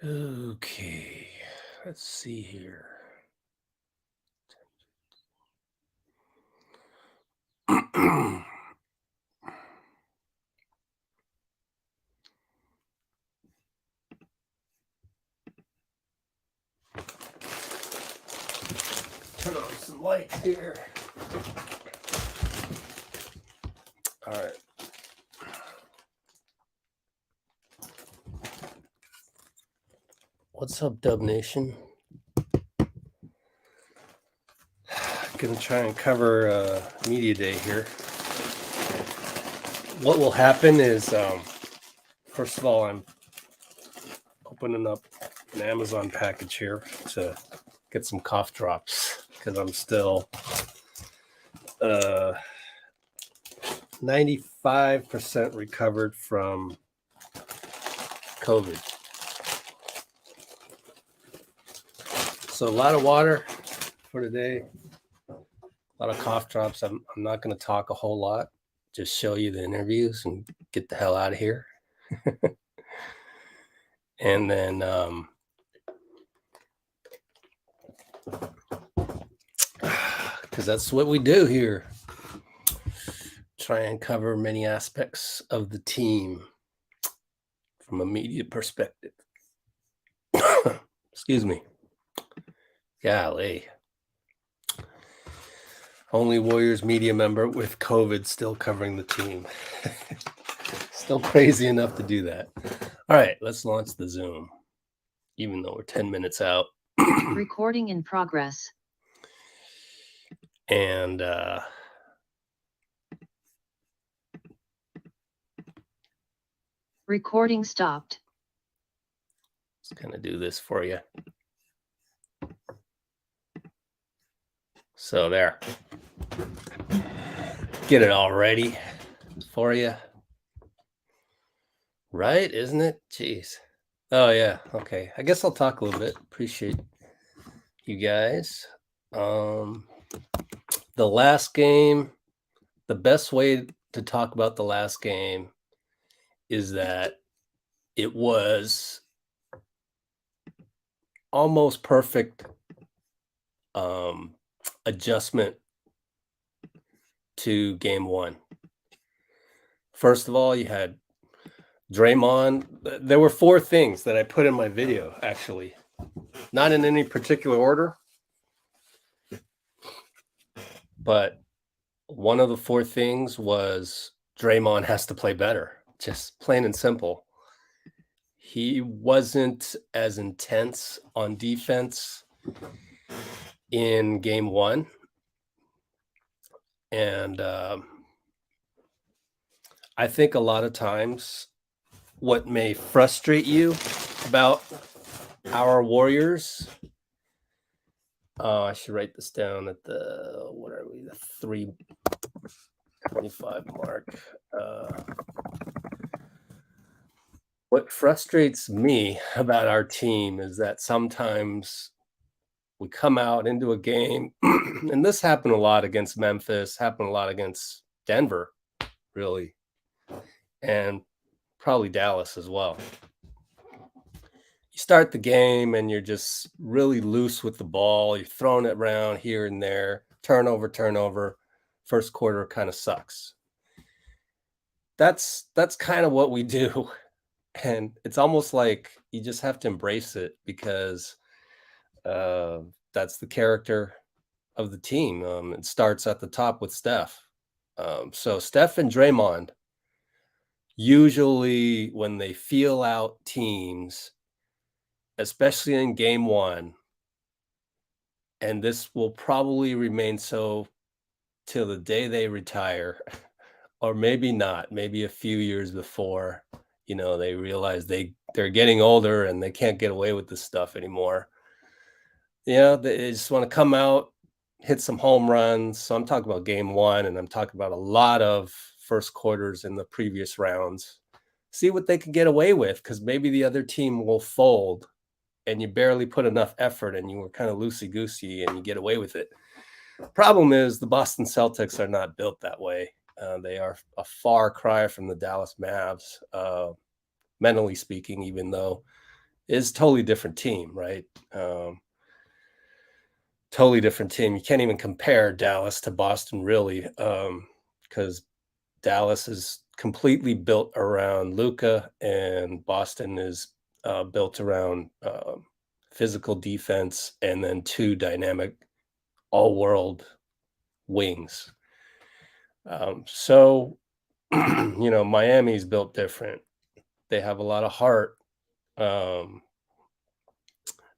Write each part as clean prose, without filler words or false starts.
Okay, let's see here. Turn on some lights here. All right. What's up, Dub Nation? Gonna try and cover Media Day here. What will happen is, first of all, I'm opening up an Amazon package here to get some cough drops because I'm still 95% recovered from COVID. So a lot of water for today, a lot of cough drops. I'm not going to talk a whole lot, just show you the interviews and get the hell out of here. And then because that's what we do here, try and cover many aspects of the team from a media perspective. Excuse me. Golly. Only Warriors media member with COVID still covering the team. Still crazy enough to do that. All right, let's launch the Zoom, even though we're 10 minutes out. Recording in progress. And recording stopped. Just gonna do this for you. So there. Get it all ready for you. Right, isn't it? Jeez. Oh yeah, okay. I guess I'll talk a little bit. Appreciate you guys. The last game, the best way to talk about the last game is that it was almost perfect adjustment to game one. First of all, you had Draymond. There were four things that I put in my video, actually, not in any particular order, but one of the four things was Draymond has to play better, just plain and simple. He wasn't as intense on defense in game one. And I think a lot of times what may frustrate you about our Warriors, I should write this down at the, what are we, the 3:25 mark. What frustrates me about our team is that sometimes we come out into a game, and this happened a lot against Memphis, happened a lot against Denver, really, and probably Dallas as well. You start the game and you're just really loose with the ball. You're throwing it around here and there, turnover. First quarter kind of sucks. That's kind of what we do. And it's almost like you just have to embrace it because that's the character of the team. It starts at the top with Steph. So Steph and Draymond, usually when they feel out teams, especially in game one, and this will probably remain so till the day they retire, or maybe not, maybe a few years before, they realize they're getting older and they can't get away with this stuff anymore. They just want to come out, hit some home runs. So I'm talking about game one, and I'm talking about a lot of first quarters in the previous rounds. See what they can get away with, because maybe the other team will fold and you barely put enough effort and you were kind of loosey-goosey and you get away with it. Problem is the Boston Celtics are not built that way. They are a far cry from the Dallas Mavs, mentally speaking, even though is totally different team, right? Totally different team. You can't even compare Dallas to Boston, really, because Dallas is completely built around Luka, and Boston is built around physical defense and then two dynamic all-world wings. So, Miami's built different. They have a lot of heart, um,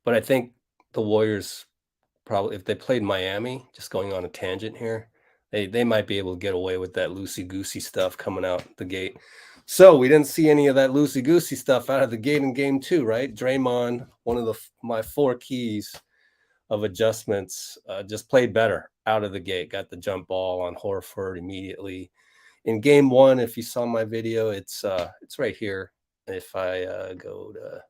but I think the Warriors probably, if they played Miami, just going on a tangent here, they might be able to get away with that loosey goosey stuff coming out the gate. So we didn't see any of that loosey goosey stuff out of the gate in game 2, right? Draymond, one of my 4 keys of adjustments, just played better out of the gate. Got the jump ball on Horford immediately. In game 1, if you saw my video, it's right here. If I go to,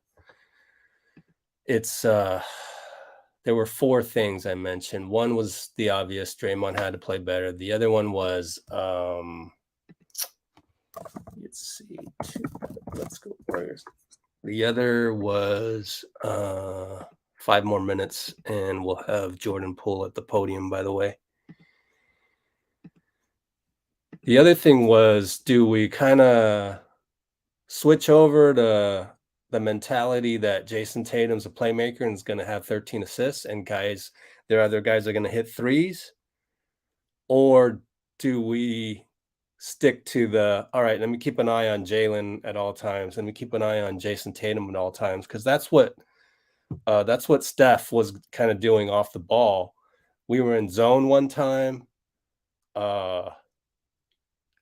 it's there were 4 things I mentioned. One was the obvious, Draymond had to play better. The other one was, let's see, let's go Warriors. The other was 5 more minutes, and we'll have Jordan Poole at the podium, by the way. The other thing was, do we kind of switch over to the mentality that Jason Tatum's a playmaker and is going to have 13 assists, and there are other guys that are going to hit threes? Or do we stick to all right, let me keep an eye on Jalen at all times. Let me keep an eye on Jason Tatum at all times, because that's what Steph was kind of doing off the ball. We were in zone one time,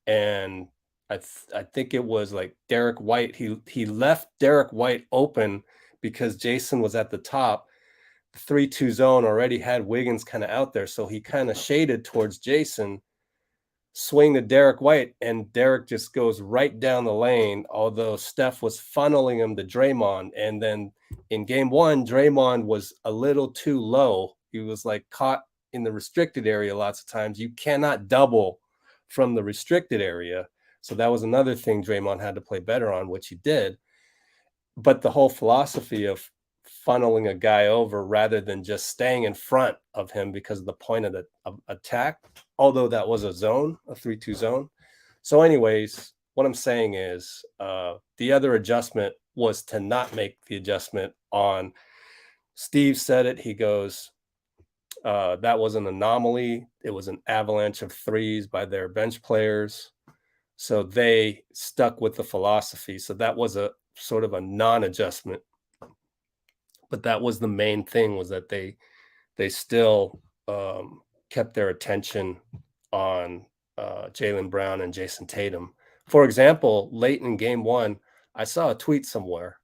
and I think it was like Derek White. He left Derek White open because Jason was at the top. The 3-2 zone already had Wiggins kind of out there, so he kind of shaded towards Jason, swing to Derek White, and Derek just goes right down the lane, although Steph was funneling him to Draymond. And then in game 1, Draymond was a little too low. He was like caught in the restricted area lots of times. You cannot double from the restricted area. So that was another thing Draymond had to play better on, which he did. But the whole philosophy of funneling a guy over rather than just staying in front of him because of the point of the attack, although that was a 3-2 zone. So anyways, what I'm saying is the other adjustment was to not make the adjustment on, Steve said it, he goes, that was an anomaly. It was an avalanche of threes by their bench players. So they stuck with the philosophy. So that was a sort of a non-adjustment. But that was the main thing, was that they still kept their attention on Jaylen Brown and Jason Tatum. For example, late in game 1, I saw a tweet somewhere.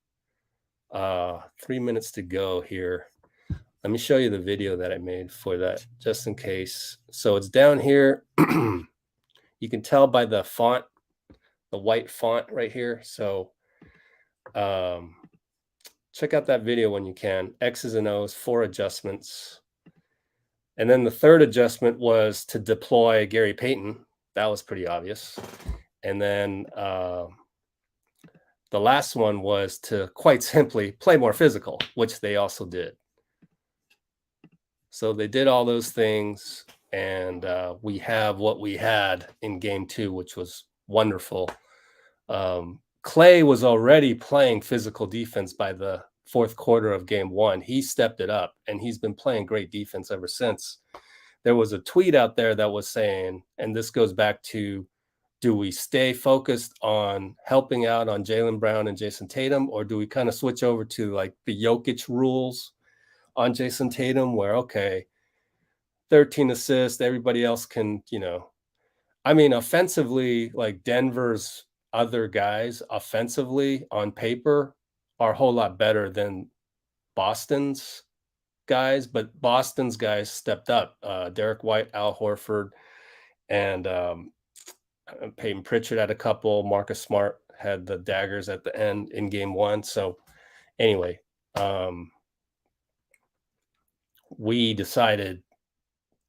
3 minutes to go here. Let me show you the video that I made for that, just in case. So it's down here. You can tell by the font, the white font right here. So check out that video when you can. X's and O's, 4 adjustments. And then the third adjustment was to deploy Gary Payton. That was pretty obvious. And then the last one was to quite simply play more physical, which they also did. So they did all those things, and we have what we had in game 2, which was wonderful. Clay was already playing physical defense by the 4th quarter of game 1. He stepped it up, and he's been playing great defense ever since. There was a tweet out there that was saying, and this goes back to, do we stay focused on helping out on Jaylen Brown and Jason Tatum, or do we kind of switch over to like the Jokic rules on Jason Tatum, where, okay, 13 assists, everybody else can, offensively, like Denver's other guys offensively on paper are a whole lot better than Boston's guys, but Boston's guys stepped up. Derek White, Al Horford, and Peyton Pritchard had a couple. Marcus Smart had the daggers at the end in game 1. So anyway, we decided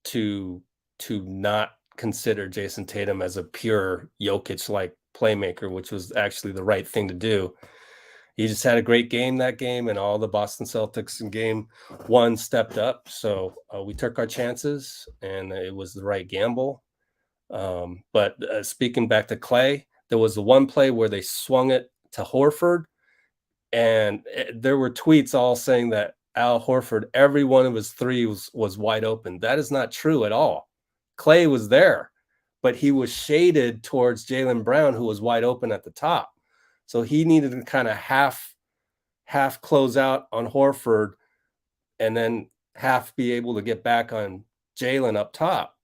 to not consider Jason Tatum as a pure Jokic-like playmaker, which was actually the right thing to do. he just had a great game that game, and all the Boston Celtics in game one stepped up. So we took our chances, and it was the right gamble. But speaking back to Clay, there was the one play where they swung it to Horford, and there were tweets all saying that Al Horford, every one of his threes was wide open. That is not true at all. Clay was there, but he was shaded towards Jaylen Brown, who was wide open at the top. So he needed to kind of half close out on Horford and then half be able to get back on Jaylen up top.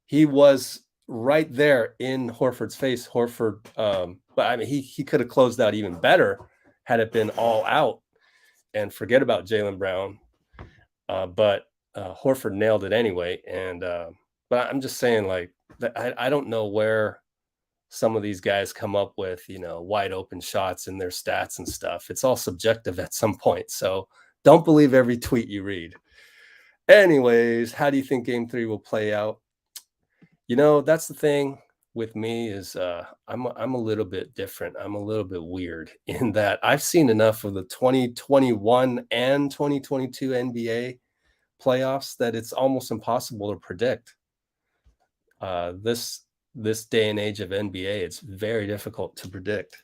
He was right there in Horford's face. Horford, but I mean, he could have closed out even better had it been all out and forget about Jaylen Brown. But Horford nailed it anyway. And but I'm just saying, like, I don't know where some of these guys come up with, wide open shots in their stats and stuff. It's all subjective at some point. So don't believe every tweet you read. Anyways, how do you think game 3 will play out? That's the thing with me is I'm a little bit different. I'm a little bit weird in that I've seen enough of the 2021 and 2022 NBA playoffs that it's almost impossible to predict. This day and age of NBA, it's very difficult to predict.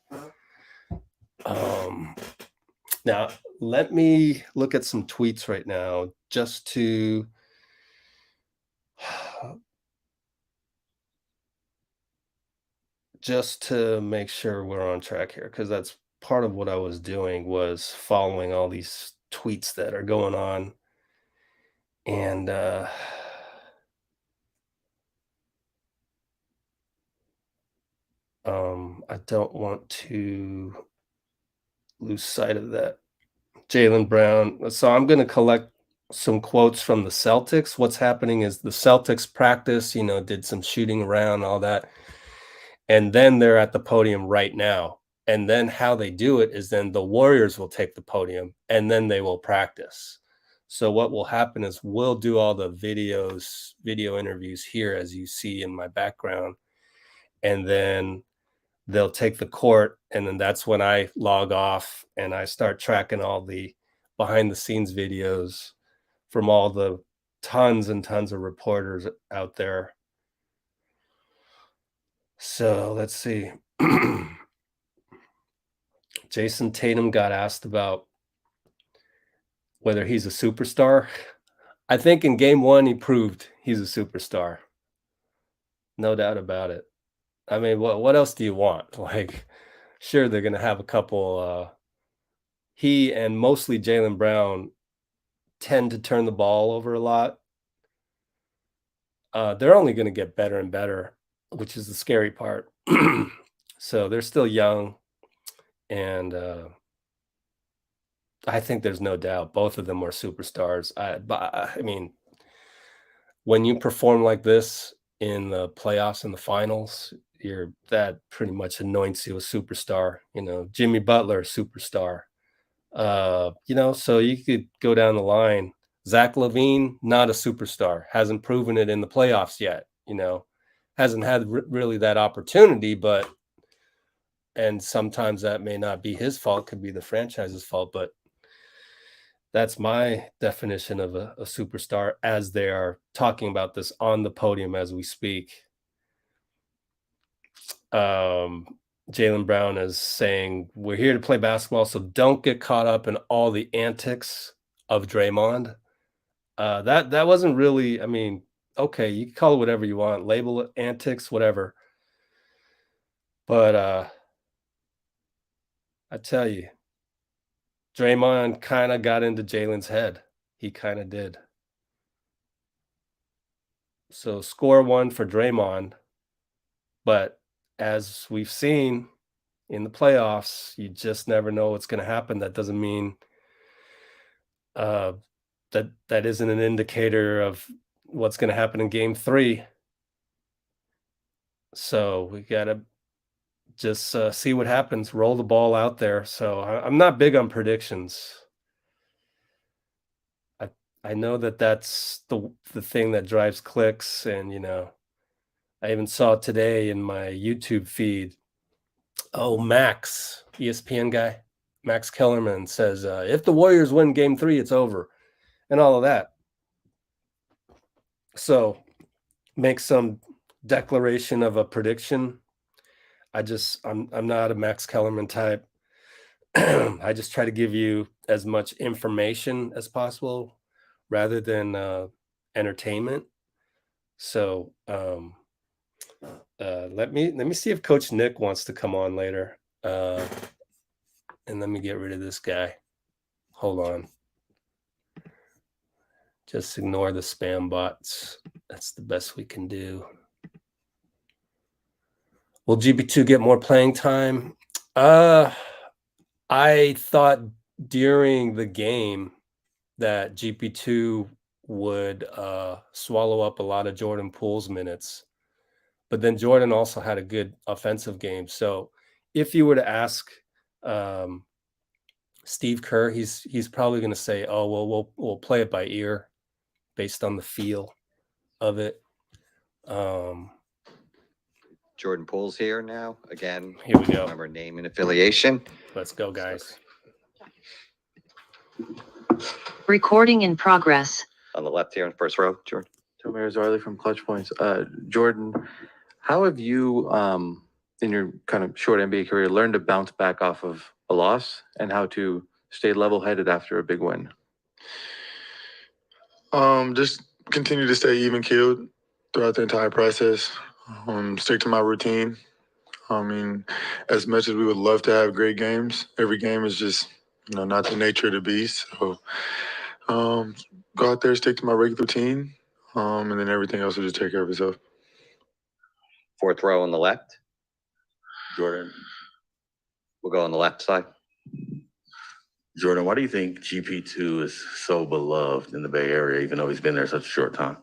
Now, let me look at some tweets right now just to make sure we're on track here, because that's part of what I was doing was following all these tweets that are going on. And I don't want to lose sight of that. Jaylen Brown. So I'm going to collect some quotes from the Celtics. What's happening is the Celtics practice, did some shooting around, all that. And then they're at the podium right now. And then how they do it is then the Warriors will take the podium and then they will practice. So what will happen is we'll do all the video interviews here, as you see in my background. And then they'll take the court, and then that's when I log off and I start tracking all the behind the scenes videos from all the tons and tons of reporters out there. So let's see. Jason Tatum got asked about whether he's a superstar. I think in game 1 he proved he's a superstar. No doubt about it. I mean, what else do you want? Like, sure, they're gonna have a couple. He and mostly Jaylen Brown tend to turn the ball over a lot. They're only going to get better and better, which is the scary part. So they're still young, and I think there's no doubt both of them are superstars. I mean, when you perform like this in the playoffs and the finals, that pretty much anoints you a superstar. Jimmy Butler, superstar. So you could go down the line. Zach LaVine, not a superstar, hasn't proven it in the playoffs yet. Hasn't had really that opportunity, and sometimes that may not be his fault, could be the franchise's fault, but that's my definition of a superstar as they are talking about this on the podium as we speak. Jaylen Brown is saying, we're here to play basketball, so don't get caught up in all the antics of Draymond. That wasn't really, I mean, okay, you can call it whatever you want, label it antics, whatever. But I tell you, Draymond kind of got into Jaylen's head. He kind of did. So score 1 for Draymond. But as we've seen in the playoffs, you just never know what's going to happen. That doesn't mean that isn't an indicator of what's going to happen in game 3. So we got to just see what happens, roll the ball out there. So I'm not big on predictions. I know that's the thing that drives clicks, and I even saw today in my YouTube feed, Max, ESPN guy, Max Kellerman says, if the Warriors win game 3, it's over, and all of that. So make some declaration of a prediction. I'm not a Max Kellerman type. I just try to give you as much information as possible rather than entertainment. So let me see if Coach Nick wants to come on later. And let me get rid of this guy. Hold on. Just ignore the spam bots. That's the best we can do. Will GB2 get more playing time? I thought during the game that GP2 would swallow up a lot of Jordan Poole's minutes. But then Jordan also had a good offensive game. So if you were to ask Steve Kerr, he's probably going to say, "Oh, well, we'll play it by ear, based on the feel of it." Jordan Poole's here now. Again, Here we go. Remember name and affiliation. Let's go, guys. Recording in progress. On the left here in the first row, Jordan. Tomer Zarley from Clutch Points. Jordan, how have you, in your kind of short NBA career, learned to bounce back off of a loss and how to stay level-headed after a big win? Just continue to stay even-keeled throughout the entire process. Stick to my routine. I mean, as much as we would love to have great games, every game is just, not the nature of the beast. So go out there, stick to my regular routine, and then everything else will just take care of itself. Fourth row on the left. Jordan, We'll go on the left side. Jordan, why do you think GP2 is so beloved in the Bay Area, even though he's been there such a short time?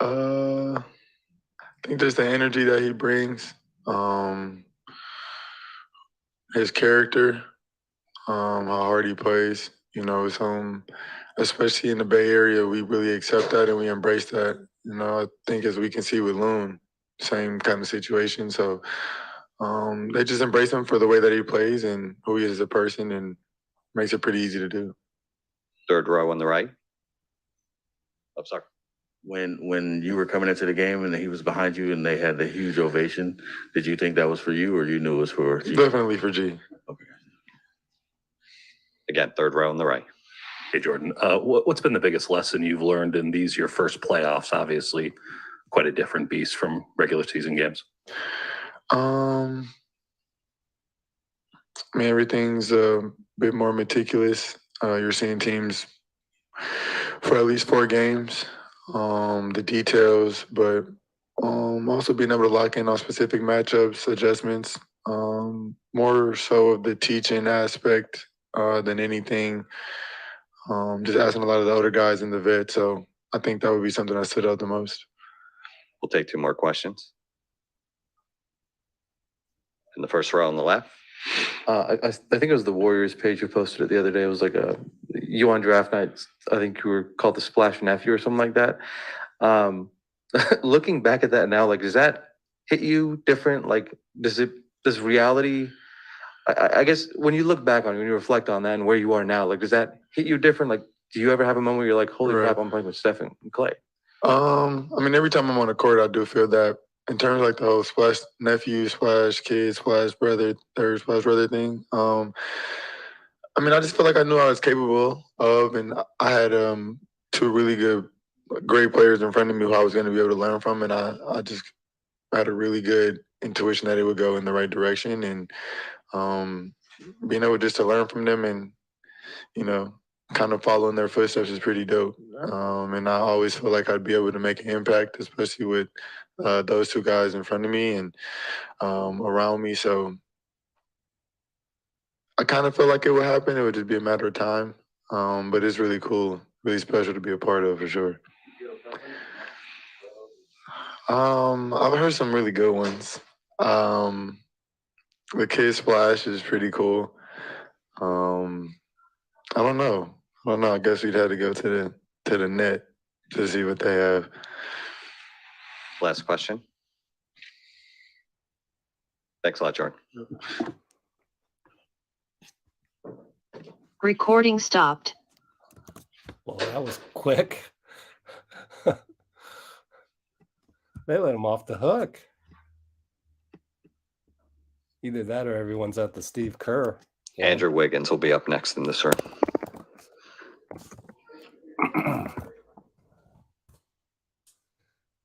I think just the energy that he brings, his character, how hard he plays. Especially in the Bay Area, we really accept that and we embrace that. I think as we can see with Loon, same kind of situation. So they just embrace him for the way that he plays and who he is as a person, and makes it pretty easy to do. Third row on the right. Oh, sorry. When you were coming into the game and he was behind you and they had the huge ovation, did you think that was for you or you knew it was for G? Definitely for G. Okay. Again, third row on the right. Hey, Jordan, what's been the biggest lesson you've learned in these, your first playoffs? Obviously, quite a different beast from regular season games. I mean, everything's a bit more meticulous. You're seeing teams for at least 4 games, the details, but also being able to lock in on specific matchups, adjustments, more so of the teaching aspect than anything. Just asking a lot of the older guys in the vet. So I think that would be something that stood out the most. We'll take 2 more questions. In the first row on the left. I think it was the Warriors page who posted it the other day. It was like you on draft night. I think you were called the Splash Nephew or something like that. Looking back at that now, like, does that hit you different? Like, does reality, I guess when you look back on it, when you reflect on that and where you are now, like, does that hit you different? Like, do you ever have a moment where you're like, holy crap, I'm playing with Steph and Clay? I mean, every time I'm on the court, I do feel that. In terms of like the whole splash nephew, splash kid, splash brother, third splash brother thing. I mean, I just feel like I knew I was capable of, and I had 2 really great players in front of me who I was going to be able to learn from, and I just had a really good intuition that it would go in the right direction, and being able just to learn from them and kind of follow in their footsteps is pretty dope. And I always feel like I'd be able to make an impact, especially with those 2 guys in front of me and around me. So I kind of feel like it would happen. It would just be a matter of time. But it's really cool, really special to be a part of for sure. I've heard some really good ones. The Kid Splash is pretty cool. I don't know. I guess we'd have to go to the net to see what they have. Last question. Thanks a lot, Jordan. Recording stopped. Well, that was quick. They let him off the hook. Either that or everyone's at the Steve Kerr. Yeah. Andrew Wiggins will be up next in this room.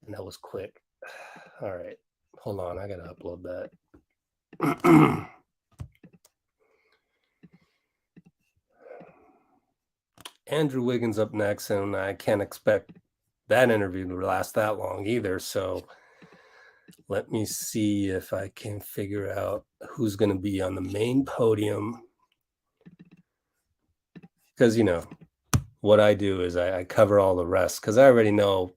And that was quick. All right. Hold on. I got to upload that. Andrew Wiggins up next, and I can't expect that interview to last that long either. So let me see if I can figure out who's going to be on the main podium. Because, you know, what I do is I cover all the rest because I already know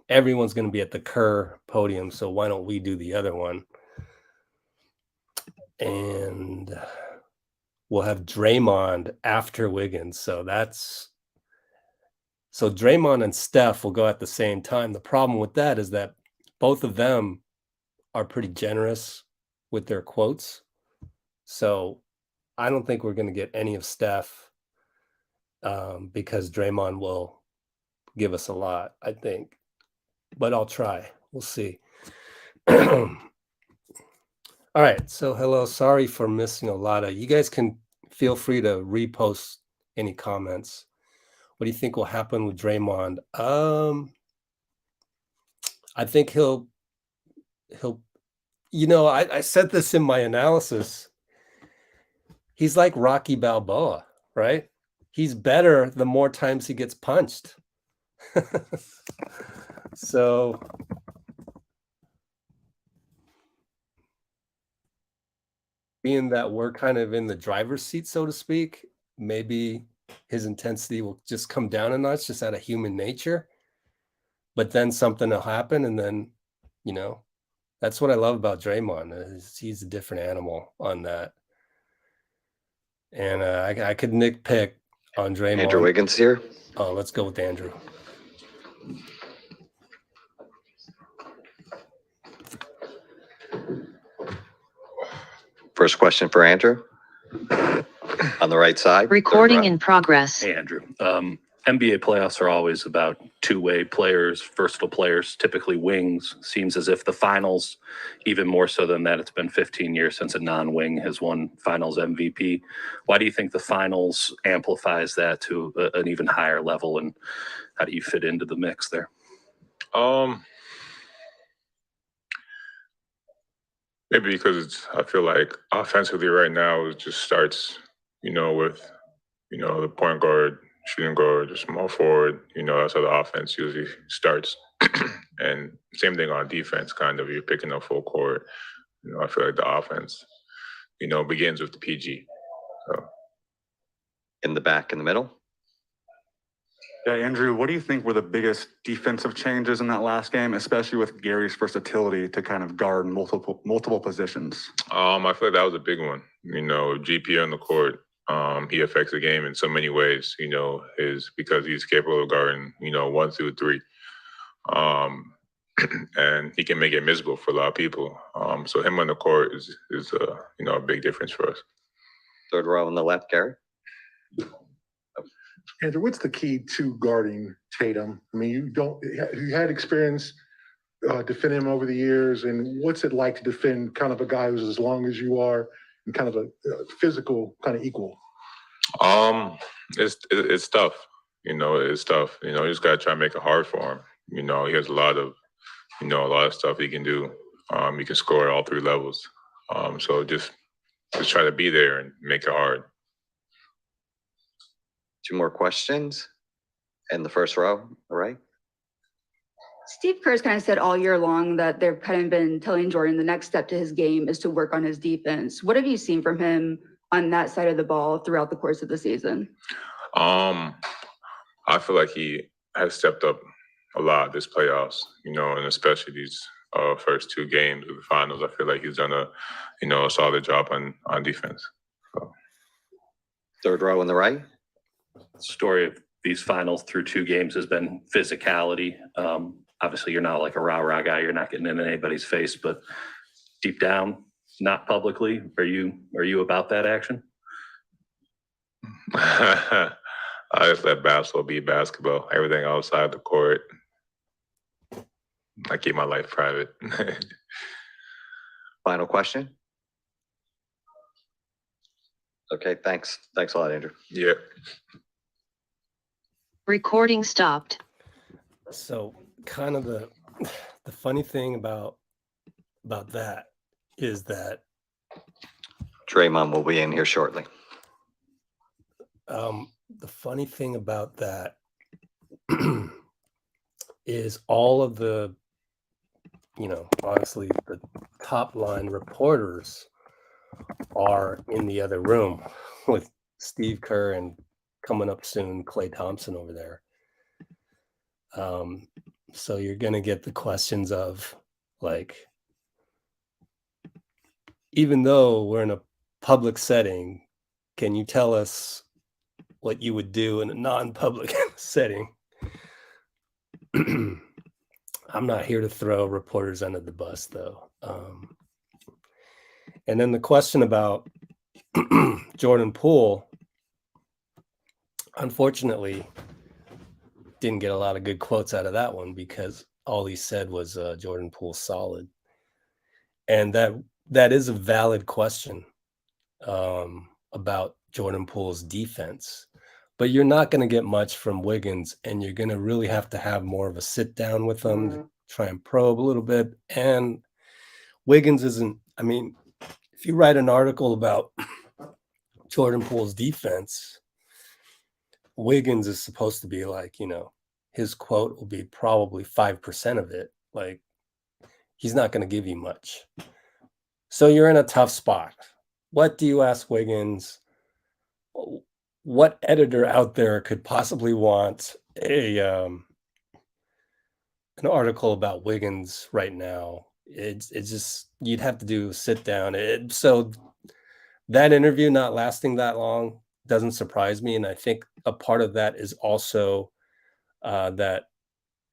everyone's going to be at the Kerr podium. So why don't we do the other one? And we'll have Draymond after Wiggins. So Draymond and Steph will go at the same time. The problem with that is that both of them are pretty generous with their quotes. So I don't think we're going to get any of Steph because Draymond will give us a lot, I think. But I'll try. We'll see. All right. So hello. Sorry for missing a lot of. You guys can feel free to repost any comments. What do you think will happen with Draymond? I think he'll. You know, I said this in my analysis. He's like Rocky Balboa, right? He's better the more times he gets punched. So being that we're kind of in the driver's seat, so to speak, maybe his intensity will just come down a notch just out of human nature. But then something will happen, and then, you know, that's what I love about Draymond. Is he's a different animal on that. And I could nitpick on Draymond. Andrew Wiggins here. Oh, let's go with Andrew. First question for Andrew. On the right side. Recording in progress. Hey, Andrew. NBA playoffs are always about two-way players, versatile players, typically wings. Seems as if the finals, even more so than that, it's been 15 years since a non-wing has won finals MVP. Why do you think the finals amplifies that to an even higher level, and how do you fit into the mix there? Maybe because I feel like offensively right now it just starts, with, the point guard, shooting guard, the small forward, that's how the offense usually starts. And same thing on defense, kind of, you're picking up full court. I feel like the offense, begins with the PG. So. In the back, in the middle. Yeah, Andrew, what do you think were the biggest defensive changes in that last game, especially with Gary's versatility to kind of guard multiple positions? I feel like that was a big one. GP on the court, he affects the game in so many ways. Is because he's capable of guarding, 1 through 3, and he can make it miserable for a lot of people. So him on the court is a big difference for us. Third row on the left, Gary. Andrew, what's the key to guarding Tatum? I mean, you had experience defending him over the years, and what's it like to defend kind of a guy who's as long as you are and kind of a physical kind of equal? It's tough. It's tough. You just gotta try to make it hard for him. He has a lot of stuff he can do. He can score at all 3 levels. So just try to be there and make it hard. 2 more questions in the first row, all right? Steve Kerr's kind of said all year long that they've kind of been telling Jordan the next step to his game is to work on his defense. What have you seen from him on that side of the ball throughout the course of the season? I feel like he has stepped up a lot this playoffs, and especially these first 2 games of the finals. I feel like he's done a solid job on defense. So. Third row on the right. Story of these finals through 2 games has been physicality. Obviously, you're not like a rah-rah guy. You're not getting in anybody's face, but deep down, not publicly, are you about that action? I just let basketball be basketball. Everything outside the court, I keep my life private. Final question? Okay, thanks. Thanks a lot, Andrew. Yeah. Recording stopped. So kind of the funny thing about that is that Draymond will be in here shortly. the funny thing about that is all of the, honestly, the top line reporters are in the other room with Steve Kerr and coming up soon, Klay Thompson over there. So you're going to get the questions of like, even though we're in a public setting, can you tell us what you would do in a non-public setting? I'm not here to throw reporters under the bus, though. And then the question about Jordan Poole, unfortunately, didn't get a lot of good quotes out of that one because all he said was Jordan Poole's solid. And that is a valid question about Jordan Poole's defense. But you're not going to get much from Wiggins, and you're going to really have to have more of a sit down with him to try and probe a little bit. And Wiggins isn't, I mean, if you write an article about Jordan Poole's defense, Wiggins is supposed to be like, his quote will be probably 5% of it. Like, he's not going to give you much. So you're in a tough spot. What do you ask Wiggins? What editor out there could possibly want an article about Wiggins right now? It's just, you'd have to do a sit down. So that interview not lasting that long doesn't surprise me. And I think a part of that is also that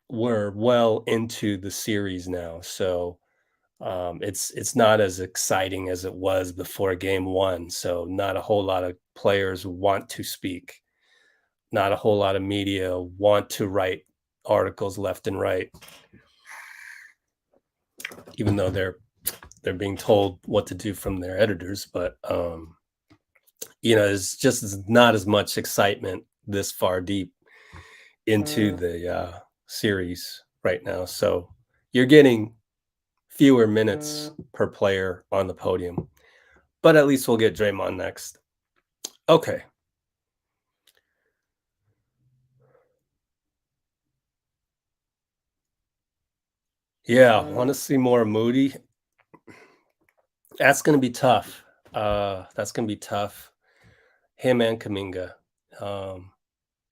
we're well into the series now. So it's not as exciting as it was before game one. So not a whole lot of players want to speak. Not a whole lot of media want to write articles left and right, even though they're being told what to do from their editors. But it's just not as much excitement this far deep into the series right now. So you're getting fewer minutes per player on the podium, but at least we'll get Draymond next. Okay. Yeah, want to see more Moody? That's going to be tough. Him and Kuminga.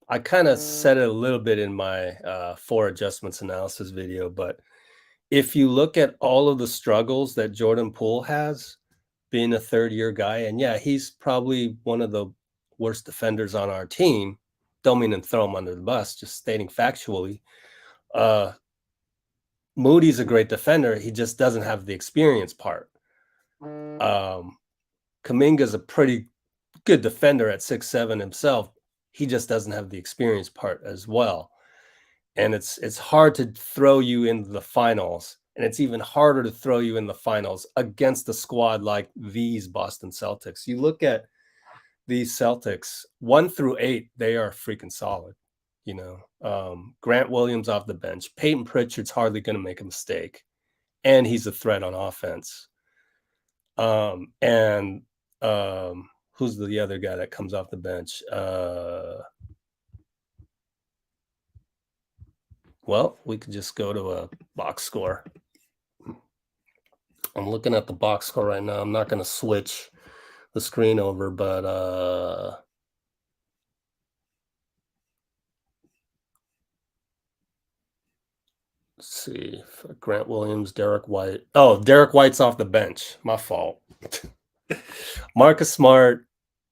I kind of said it a little bit in my 4 adjustments analysis video, but if you look at all of the struggles that Jordan Poole has, being a third-year guy, and yeah, he's probably one of the worst defenders on our team. Don't mean to throw him under the bus, just stating factually. Moody's a great defender. He just doesn't have the experience part. Kuminga's a pretty good defender at 6'7" himself. He just doesn't have the experience part as well. And it's hard to throw you into the finals. And it's even harder to throw you in the finals against a squad like these Boston Celtics. You look at these Celtics, 1 through 8, they are freaking solid. Grant Williams off the bench. Peyton Pritchard's hardly going to make a mistake. And he's a threat on offense. Who's the other guy that comes off the bench? Well, we could just go to a box score. I'm looking at the box score right now. I'm not going to switch the screen over, but let's see. For Grant Williams, Derek White. Oh, Derek White's off the bench. My fault. Marcus Smart,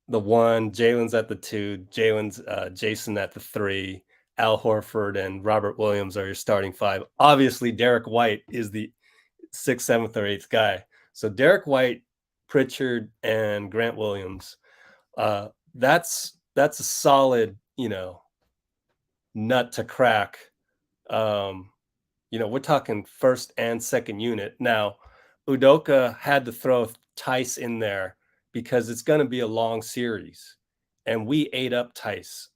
the 1. Jalen's at the 2. Jason at the 3. Al Horford and Robert Williams are your starting 5. Obviously, Derek White is the 6th, 7th, or 8th guy. So Derek White, Pritchard, and Grant Williams. that's a solid, nut to crack. We're talking first and second unit. Now, Udoka had to throw Tice in there because it's going to be a long series, and we ate up Tice.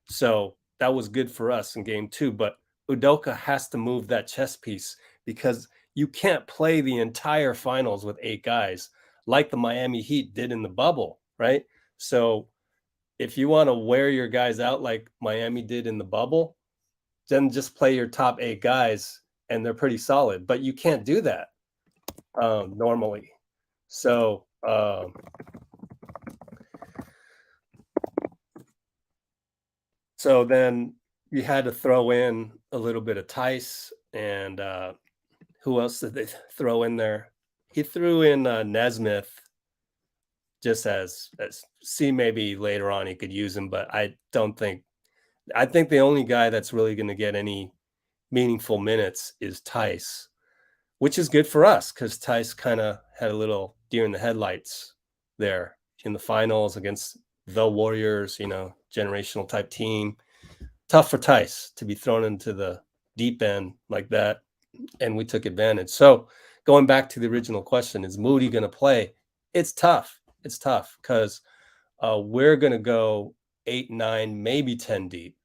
So that was good for us in game 2. But Udoka has to move that chess piece because you can't play the entire finals with 8 guys like the Miami Heat did in the bubble, right? So if you want to wear your guys out like Miami did in the bubble, then just play your top 8 guys and they're pretty solid. But you can't do that normally. So then you had to throw in a little bit of Tice, and who else did they throw in there? He threw in Nesmith just as see, maybe later on he could use him, but I think the only guy that's really going to get any meaningful minutes is Tice, which is good for us because Tice kind of had a little deer in the headlights there in the finals against the Warriors, generational type team. Tough for Tice to be thrown into the deep end like that, and we took advantage. So going back to the original question, is Moody going to play? It's tough. It's tough because we're going to go 8, 9, maybe 10 deep.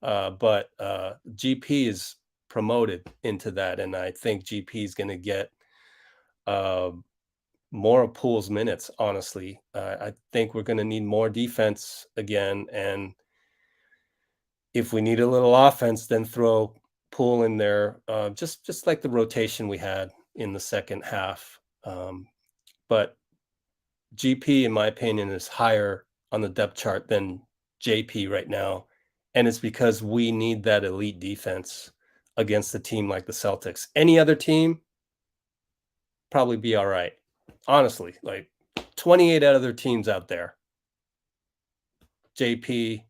But GP is promoted into that, and I think GP is going to get more of Poole's minutes, honestly. I think we're going to need more defense again, and if we need a little offense, then throw Poole in there, just like the rotation we had in the second half. But GP, in my opinion, is higher on the depth chart than JP right now. And it's because we need that elite defense against a team like the Celtics. Any other team, probably be all right. Honestly, like 28 other teams out there. JP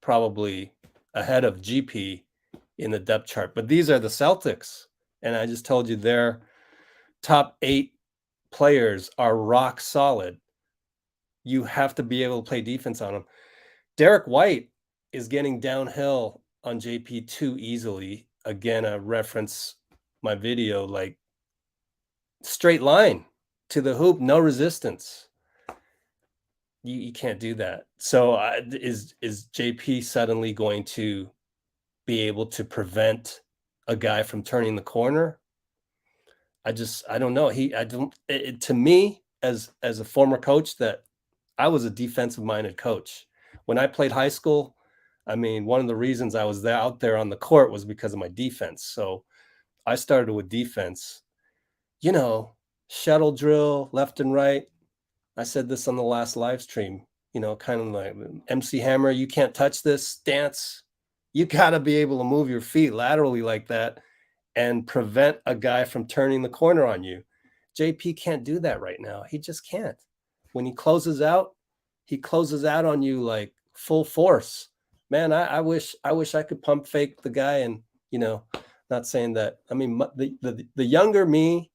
probably ahead of GP in the depth chart. But these are the Celtics. And I just told you their top 8 players are rock solid. You have to be able to play defense on them. Derek White is getting downhill on JP too easily. Again, I reference my video, like straight line to the hoop, no resistance. You can't do that. So is JP suddenly going to be able to prevent a guy from turning the corner? I don't know. To me, as a former coach, that I was a defensive minded coach. When I played high school, I mean, one of the reasons I was out there on the court was because of my defense. So I started with defense, shuttle drill left and right. I said this on the last live stream, kind of like MC Hammer, you can't touch this stance. You got to be able to move your feet laterally like that and prevent a guy from turning the corner on you. JP can't do that right now. He just can't. When he closes out on you like full force. Man, I wish I could pump fake the guy and, not saying that. I mean, the younger me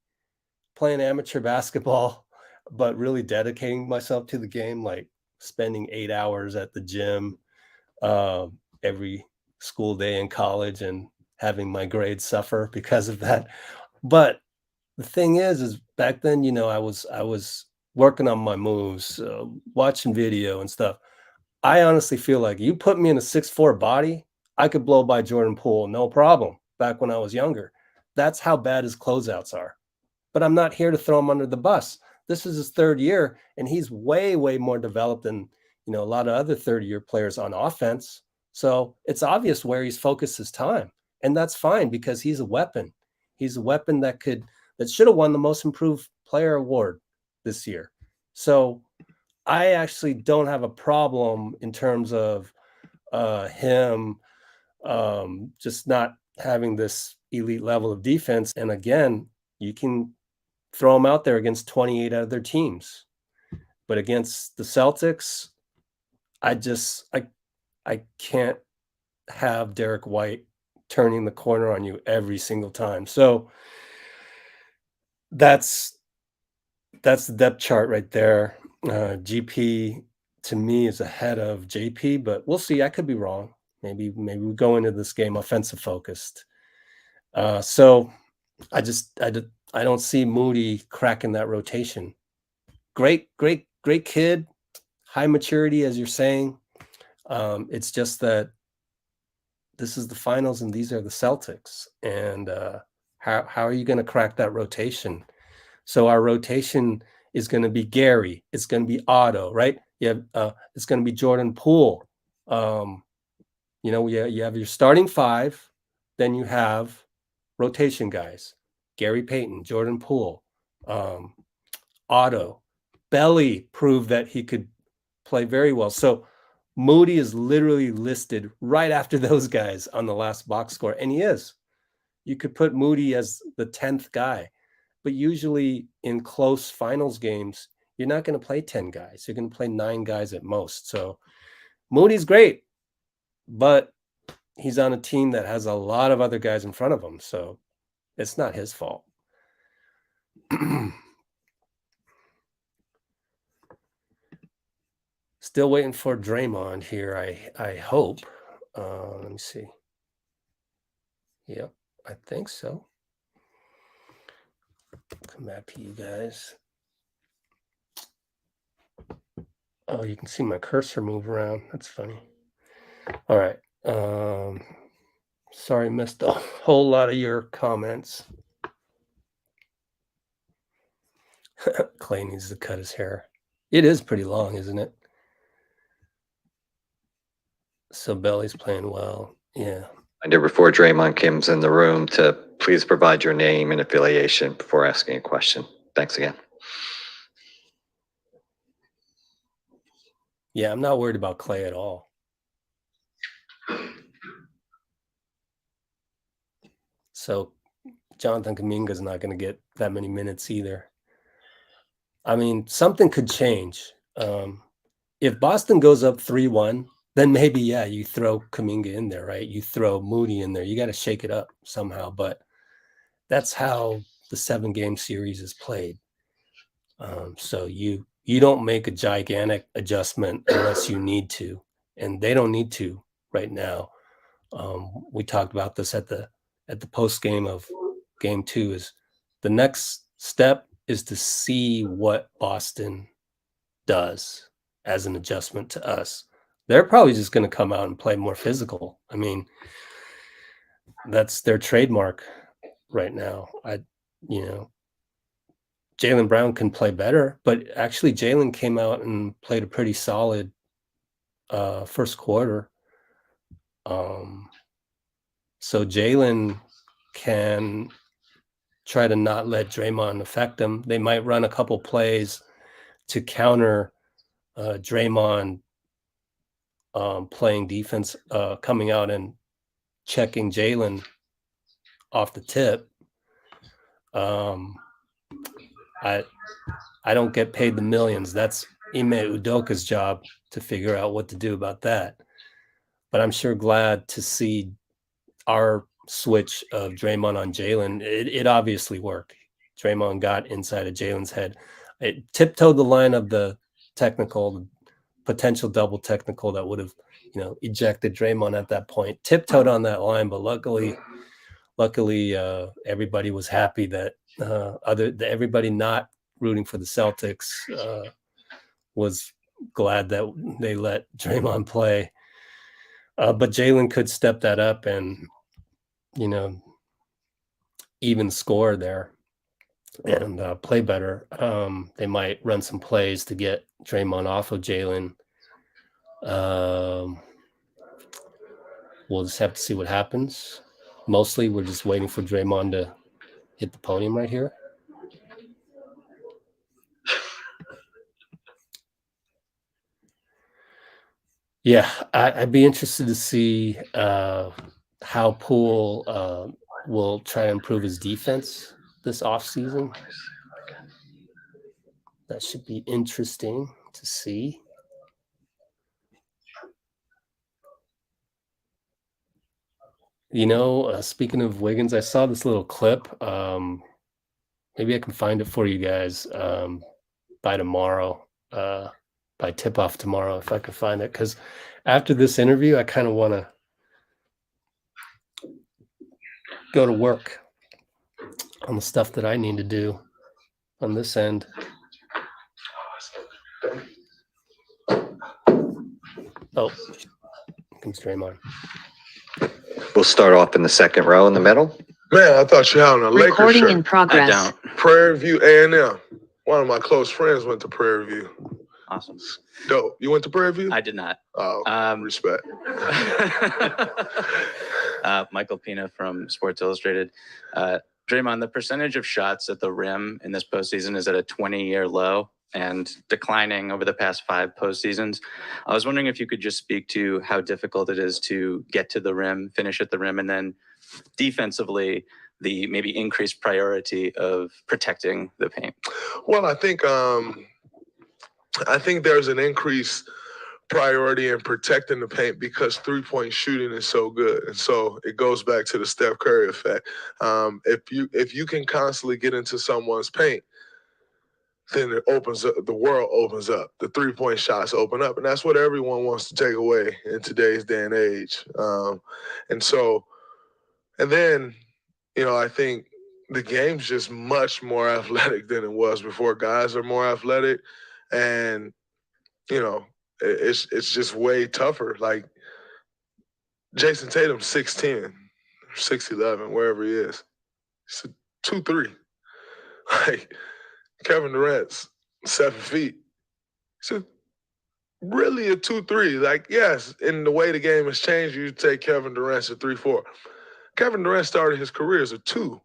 playing amateur basketball, but really dedicating myself to the game, like spending 8 hours at the gym every school day in college and having my grades suffer because of that. But the thing is back then, I was working on my moves, watching video and stuff. I honestly feel like you put me in a 6'4" body, I could blow by Jordan Poole, no problem, back when I was younger. That's how bad his closeouts are. But I'm not here to throw him under the bus. This is his 3rd year, and he's way, way more developed than, a lot of other 30-year players on offense. So it's obvious where he's focused his time. And that's fine because he's a weapon. He's a weapon that should have won the most improved player award this year. So I actually don't have a problem in terms of him just not having this elite level of defense. And again, you can throw him out there against 28 other teams. But against the Celtics, I can't have Derek White turning the corner on you every single time. So that's the depth chart right there. GP to me is ahead of JP, but we'll see. I could be wrong. Maybe we go into this game offensive focused. So I don't see Moody cracking that rotation. Great kid, high maturity, as you're saying. It's just that this is the finals and these are the Celtics. And how are you going to crack that rotation? So our rotation is going to be Gary. It's going to be Otto, right? It's going to be Jordan Poole. You have your starting five, then you have rotation guys: Gary Payton, Jordan Poole, Otto. Belly proved that he could play very well. So Moody is literally listed right after those guys on the last box score, and he is. You could put Moody as the 10th guy, but usually in close finals games, you're not going to play 10 guys. You're going to play 9 guys at most. So Moody's great, but he's on a team that has a lot of other guys in front of him, so it's not his fault. Still waiting for Draymond here, I hope. Let me see. Yep, I think so. Come back to you guys. Oh, you can see my cursor move around. That's funny. All right. Sorry, missed a whole lot of your comments. Clay needs to cut his hair. It is pretty long, isn't it? So Belly's playing well. Yeah. I did before Draymond comes in the room to please provide your name and affiliation before asking a question. Thanks again. Yeah, I'm not worried about Clay at all. So Jonathan Kuminga's not going to get that many minutes either. I mean, something could change. If Boston goes up 3-1, then maybe, yeah, you throw Kuminga in there, right? You throw Moody in there. You got to shake it up somehow. But that's how the 7-game series is played. So you don't make a gigantic adjustment unless you need to. And they don't need to right now. We talked about this at the post game of game 2. Is the next step is to see what Boston does as an adjustment to us. They're probably just going to come out and play more physical. I mean, that's their trademark right now. Jaylen Brown can play better, but actually Jaylen came out and played a pretty solid first quarter. So Jaylen can try to not let Draymond affect him. They might run a couple plays to counter Draymond playing defense, coming out and checking Jaylen off the tip. I don't get paid the millions. That's Ime Udoka's job to figure out what to do about that. But I'm sure glad to see our switch of Draymond on Jaylen. It obviously worked. Draymond got inside of Jaylen's head. It tiptoed the line of the potential double technical that would have, ejected Draymond at that point. Tiptoed on that line, but luckily, everybody was happy that everybody not rooting for the Celtics was glad that they let Draymond play. But Jaylen could step that up and, even score there and play better. They might run some plays to get Draymond off of Jaylen. We'll just have to see what happens. Mostly, we're just waiting for Draymond to hit the podium right here. Yeah, I'd be interested to see how Poole will try to improve his defense this offseason. That should be interesting to see. Speaking of Wiggins, I saw this little clip. Maybe I can find it for you guys by tomorrow. by tip-off tomorrow if I could find it. Because after this interview, I kind of want to go to work on the stuff that I need to do on this end. Oh, comes Draymond. We'll start off in the second row in the middle. Man, I thought you had on a Lakers Recording shirt. in progress. Prairie View A&M. One of my close friends went to Prairie View. Awesome. Dope. You went to Prairie View? I did not. Oh, respect. Michael Pina from Sports Illustrated. Draymond, the percentage of shots at the rim in this postseason is at a 20-year low and declining over the past 5 postseasons. I was wondering if you could just speak to how difficult it is to get to the rim, finish at the rim, and then defensively, the maybe increased priority of protecting the paint. Well, I think there's an increased priority in protecting the paint because three-point shooting is so good. And so it goes back to the Steph Curry effect. If you can constantly get into someone's paint, then it opens up, the world opens up. The three-point shots open up. And that's what everyone wants to take away in today's day and age. And then, I think the game's just much more athletic than it was before. Guys are more athletic, and it's just way tougher. Like Jason Tatum, 6'10", 6'11", wherever he is. He's a 2-3. Like Kevin Durant's 7 feet. He's really a 2-3. Like, yes, in the way the game has changed, you take Kevin Durant's a 3-4. Kevin Durant started his career as a 2.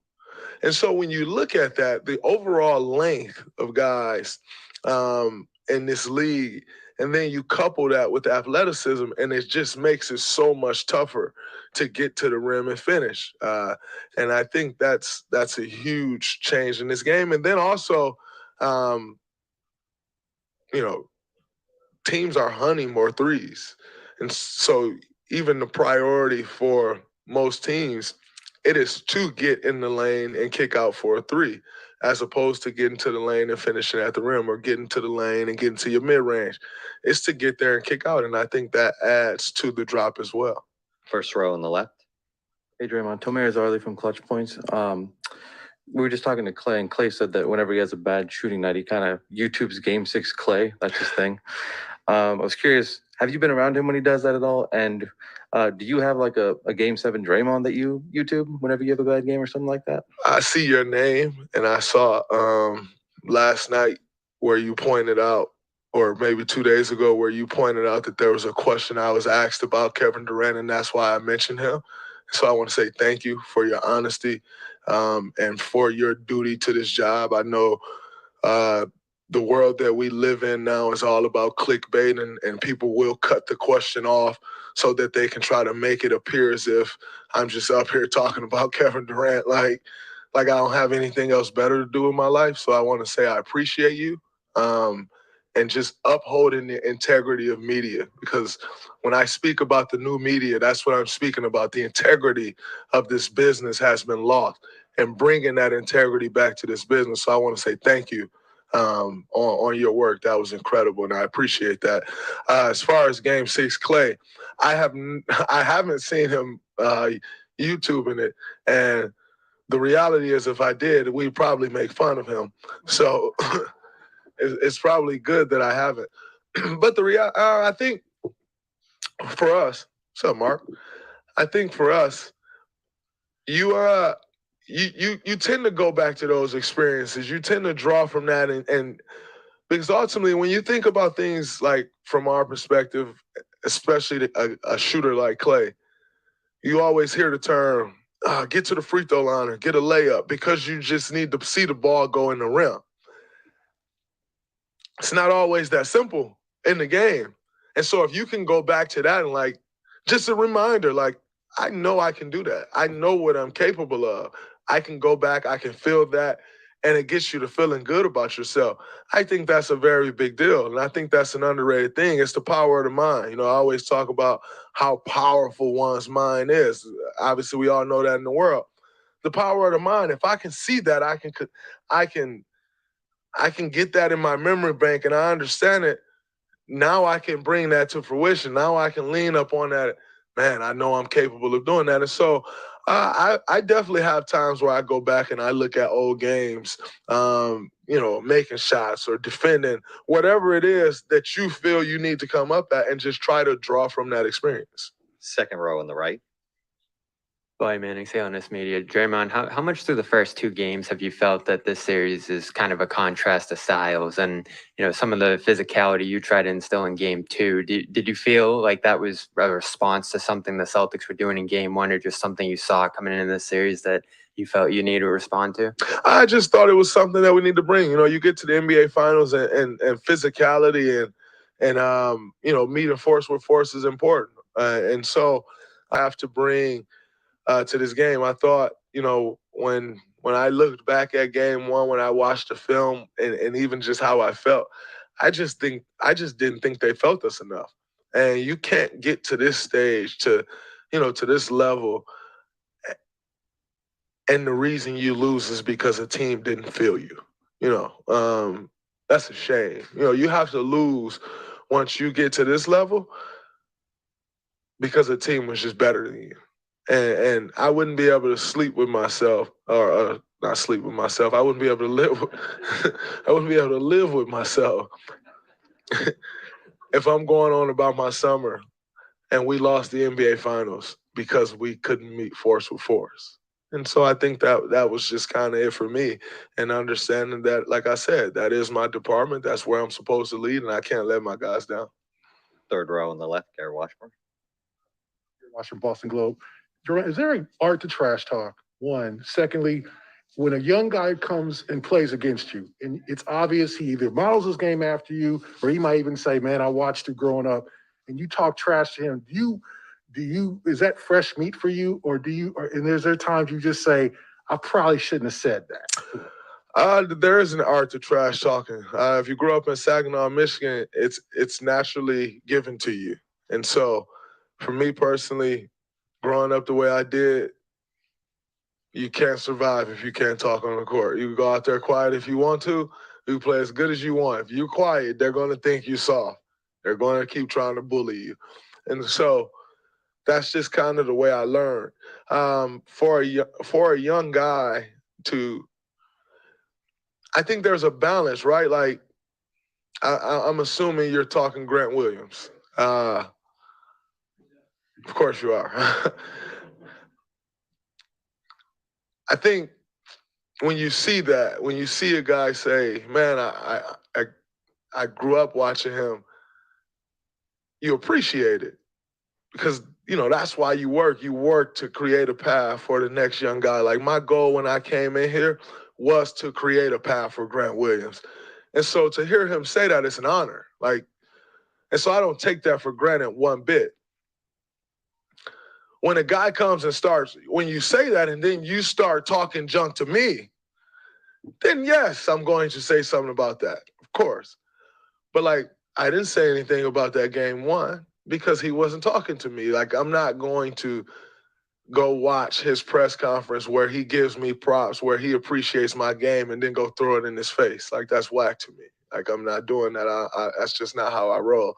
And so when you look at that, the overall length of guys in this league, and then you couple that with athleticism, and it just makes it so much tougher to get to the rim and finish. And I think that's a huge change in this game. And then also, teams are hunting more threes. And so even the priority for most teams, it is to get in the lane and kick out for a 3, as opposed to getting to the lane and finishing at the rim, or getting to the lane and getting to your mid-range. It's to get there and kick out, and I think that adds to the drop as well. First row on the left. Hey, Draymond. Tomer Azarli from Clutch Points. We were just talking to Clay, and Clay said that whenever he has a bad shooting night, he kind of YouTubes Game 6 Clay. That's his thing. I was curious, have you been around him when he does that at all? And do you have like a Game 7 Draymond that you YouTube whenever you have a bad game or something like that? I see your name, and I saw last night where you pointed out, or maybe 2 days ago, where you pointed out that there was a question I was asked about Kevin Durant, and that's why I mentioned him. So I want to say thank you for your honesty and for your duty to this job. I know the world that we live in now is all about clickbait, and people will cut the question off so that they can try to make it appear as if I'm just up here talking about Kevin Durant like I don't have anything else better to do in my life. So I want to say I appreciate you and just upholding the integrity of media, because when I speak about the new media, that's what I'm speaking about. The integrity of this business has been lost, and bringing that integrity back to this business. So I want to say thank you on your work. That was incredible, and I appreciate that. As far as Game 6 Clay, I haven't seen him YouTubing it, and the reality is, if I did, we'd probably make fun of him. So it's probably good that I haven't. But I think for us, what's up, Mark? I think for us, you tend to go back to those experiences. You tend to draw from that, and because ultimately, when you think about things like from our perspective, especially a shooter like Clay, you always hear the term, get to the free throw line or get a layup, because you just need to see the ball go in the rim. It's not always that simple in the game. And so if you can go back to that and like, just a reminder, like, I know I can do that. I know what I'm capable of. I can go back, I can feel that, and it gets you to feeling good about yourself. I think that's a very big deal. And I think that's an underrated thing. It's the power of the mind. I always talk about how powerful one's mind is. Obviously, we all know that in the world. The power of the mind, if I can see that, I can get that in my memory bank, and I understand it. now I can bring that to fruition. Now I can lean up on that. Man, I know I'm capable of doing that. And so I definitely have times where I go back and I look at old games, making shots or defending, whatever it is that you feel you need to come up at and just try to draw from that experience. Second row on the right. Boy, Manning, Salonist Media. Draymond, how much through the first two games have you felt that this series is kind of a contrast to styles and, some of the physicality you tried to instill in game two? Did you feel like that was a response to something the Celtics were doing in game one or just something you saw coming into this series that you felt you needed to respond to? I just thought it was something that we need to bring. You get to the NBA Finals and physicality and meeting force with force is important. And so I have to bring to this game. I thought, when I looked back at game one, when I watched the film and even just how I felt, I just didn't think they felt us enough. And you can't get to this stage to this level. And the reason you lose is because a team didn't feel you. That's a shame. You have to lose once you get to this level because a team was just better than you. And I wouldn't be able to sleep with myself, or not sleep with myself. I wouldn't be able to live. I wouldn't be able to live with myself if I'm going on about my summer and we lost the NBA Finals because we couldn't meet force with force. And so I think that was just kind of it for me, and understanding that, like I said, that is my department. That's where I'm supposed to lead, and I can't let my guys down. Third row on the left, Gary Washburn. You're watching Boston Globe. Is there an art to trash talk? One. Secondly, when a young guy comes and plays against you, and it's obvious he either models his game after you, or he might even say, man, I watched you growing up, and you talk trash to him, is that fresh meat for you, and is there times you just say, I probably shouldn't have said that? There is an art to trash talking. If you grew up in Saginaw, Michigan, it's naturally given to you. And so for me personally, growing up the way I did, you can't survive if you can't talk on the court. You can go out there quiet if you want to. You can play as good as you want. If you're quiet, they're going to think you're soft. They're going to keep trying to bully you. And so that's just kind of the way I learned. For a young guy I think there's a balance, right? Like, I'm assuming you're talking Grant Williams. Of course you are. I think when you see a guy say, man, I grew up watching him, you appreciate it. Because, that's why you work. You work to create a path for the next young guy. Like, my goal when I came in here was to create a path for Grant Williams. And so to hear him say that, it's an honor. And so I don't take that for granted one bit. When a guy comes and when you say that and then you start talking junk to me, then yes, I'm going to say something about that, of course. But I didn't say anything about that game one because he wasn't talking to me. I'm not going to go watch his press conference where he gives me props, where he appreciates my game, and then go throw it in his face. That's whack to me. I'm not doing that. That's just not how I roll.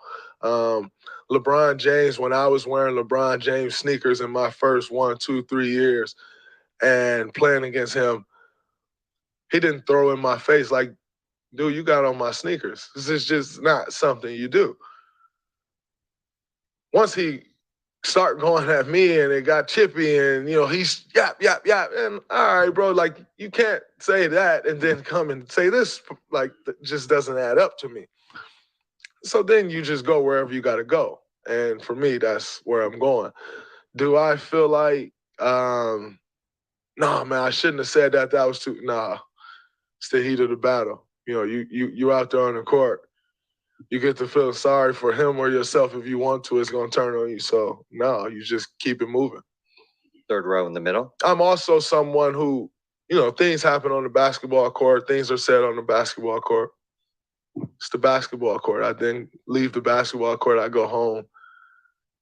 LeBron James, when I was wearing LeBron James sneakers in my first 1, 2, 3 years and playing against him, he didn't throw in my face dude, you got on my sneakers. This is just not something you do. Once he started going at me and it got chippy and, he's yap, yap, yap. And all right, bro, you can't say that and then come and say this. That just doesn't add up to me. So then you just go wherever you got to go. And for me, that's where I'm going. Do I feel like, no, man, I shouldn't have said that. That was too, nah. It's the heat of the battle. You out there on the court. You get to feel sorry for him or yourself if you want to. It's going to turn on you. So, no, you just keep it moving. Third row in the middle. I'm also someone who, things happen on the basketball court. Things are said on the basketball court. It's the basketball court. I then leave the basketball court. I go home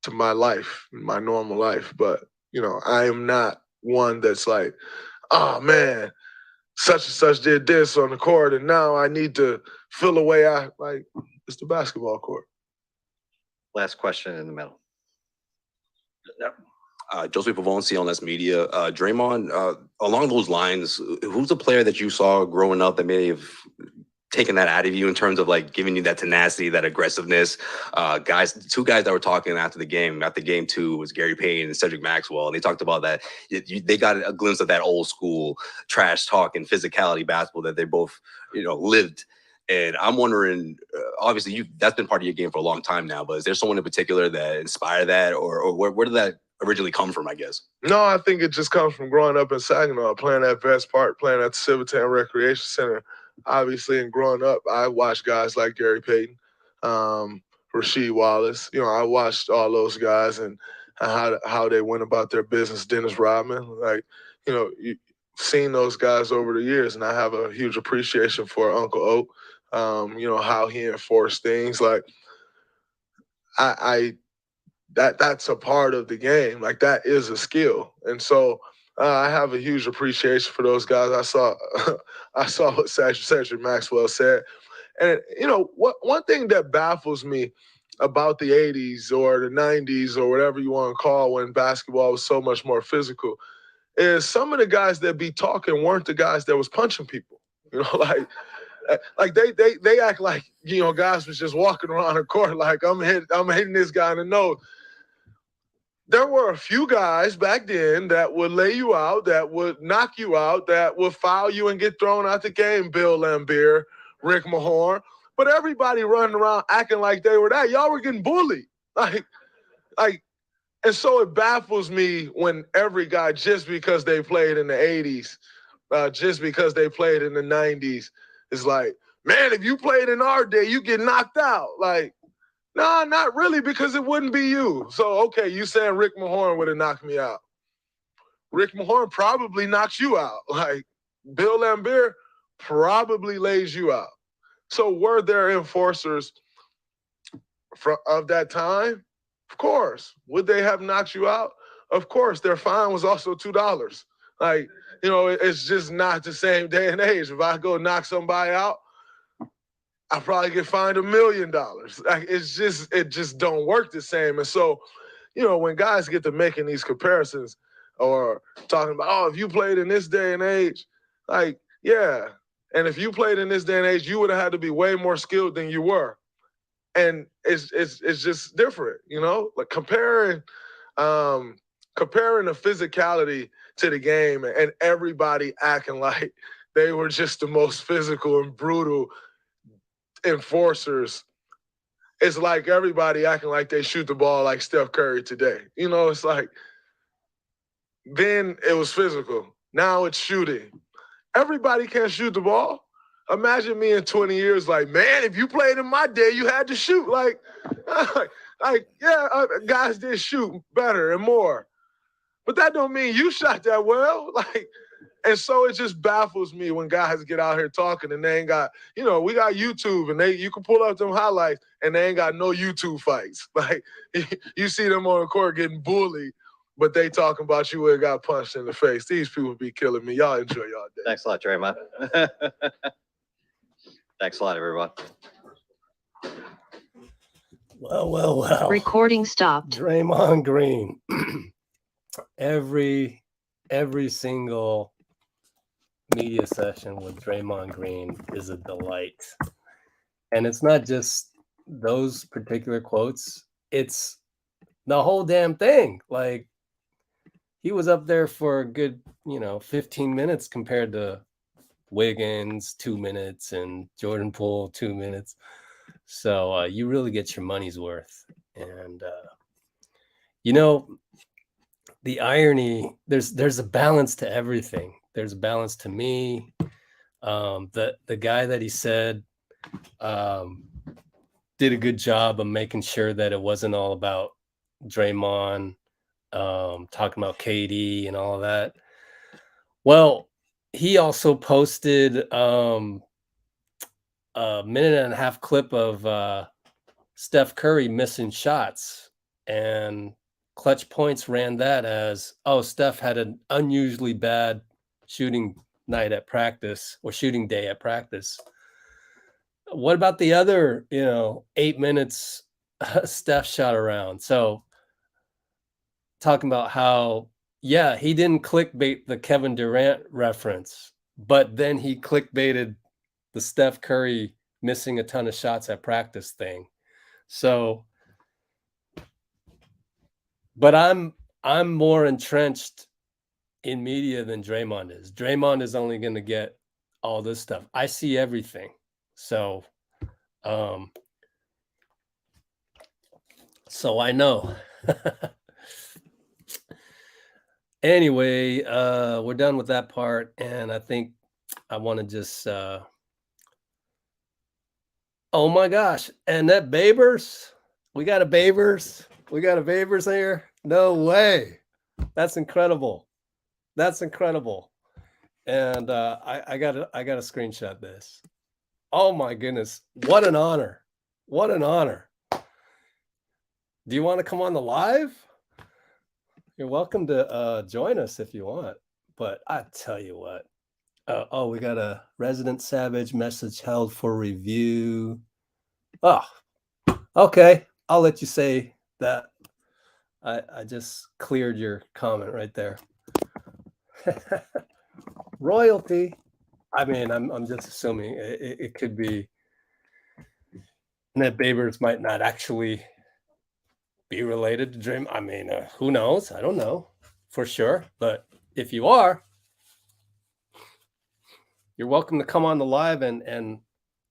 to my life, my normal life. But, I am not one that's like, oh, man, such and such did this on the court, and now I need to feel the way it's the basketball court. Last question in the middle. Joseph Pavone, CLNS Media. Draymond, along those lines, who's a player that you saw growing up that may have taken that out of you in terms of like giving you that tenacity, that aggressiveness? Two guys that were talking after game two was Gary Payton and Cedric Maxwell, and they talked about that. They got a glimpse of that old school trash talk and physicality basketball that they both, lived. And I'm wondering, obviously, that's been part of your game for a long time now, but is there someone in particular that inspired that, or where did that originally come from, I guess? No, I think it just comes from growing up in Saginaw, playing at Vest Park, playing at the Civitan Recreation Center. Obviously, and growing up, I watched guys like Gary Payton, Rasheed Wallace. I watched all those guys and how they went about their business. Dennis Rodman, you've seen those guys over the years, and I have a huge appreciation for Uncle Oak. How he enforced things. Like that's a part of the game. Like that is a skill, and so I have a huge appreciation for those guys. I saw what Cedric Maxwell said, and one thing that baffles me about the '80s or the '90s or whatever you want to call when basketball was so much more physical is some of the guys that be talking weren't the guys that was punching people. Like they act like guys was just walking around the court like I'm hitting this guy in the nose. There were a few guys back then that would lay you out, that would knock you out, that would foul you and get thrown out the game. Bill Laimbeer, Rick Mahorn, but everybody running around acting like they were that. Y'all were getting bullied, and so it baffles me when every guy, just because they played in the '80s, just because they played in the '90s, is like, man, if you played in our day, you get knocked out. Like, nah, not really, because it wouldn't be you. So, okay, you saying Rick Mahorn would have knocked me out. Rick Mahorn probably knocks you out. Like, Bill Laimbeer probably lays you out. So were there enforcers of that time? Of course. Would they have knocked you out? Of course. Their fine was also $2. Like, it's just not the same day and age. If I go knock somebody out, I probably get fined $1 million. Like, it just don't work the same. And so, when guys get to making these comparisons or talking about, oh, if you played in this day and age, like, yeah. And if you played in this day and age, you would have had to be way more skilled than you were. And it's just different, like comparing the physicality to the game and everybody acting like they were just the most physical and brutal enforcers. It's like everybody acting like they shoot the ball like Steph Curry today. It's like, then it was physical. Now it's shooting. Everybody can't shoot the ball. Imagine me in 20 years like, man, if you played in my day, you had to shoot. Guys did shoot better and more. But that don't mean you shot that well. And so it just baffles me when guys get out here talking and they ain't got, we got YouTube and you can pull up them highlights and they ain't got no YouTube fights. Like, you see them on the court getting bullied, but they talking about you and got punched in the face. These people be killing me. Y'all enjoy y'all day. Thanks a lot, Draymond. Thanks a lot, everyone. Well. Recording stopped. Draymond Green. Every single media session with Draymond Green is a delight. And it's not just those particular quotes, it's the whole damn thing. Like, he was up there for a good, 15 minutes compared to Wiggins, 2 minutes, and Jordan Poole, 2 minutes. So you really get your money's worth. And, the irony, there's a balance to everything. There's a balance to me. The guy that he said did a good job of making sure that it wasn't all about Draymond, talking about KD and all of that. Well, he also posted a minute and a half clip of Steph Curry missing shots, and Clutch Points ran that as, oh, Steph had an unusually bad shooting night at practice or shooting day at practice. What about the other, 8 minutes Steph shot around. So talking about how, yeah, he didn't clickbait the Kevin Durant reference, but then he clickbaited the Steph Curry missing a ton of shots at practice thing. So, but I'm more entrenched in media than Draymond is. Draymond is only going to get all this stuff. I see everything. So, so I know. Anyway, we're done with that part, and I think I want to just oh my gosh, and that Babers, we got a Babers here. No way. That's incredible. That's incredible. And I gotta screenshot this. Oh my goodness, what an honor. What an honor. Do you want to come on the live? You're welcome to join us if you want. But I tell you what. Oh, we got a resident savage message held for review. Oh, okay. I'll let you say that. I just cleared your comment right there. Royalty. I mean, I'm just assuming it could be Ned Babers might not actually be related to Dream. I mean, who knows? I don't know for sure. But if you are, you're welcome to come on the live, and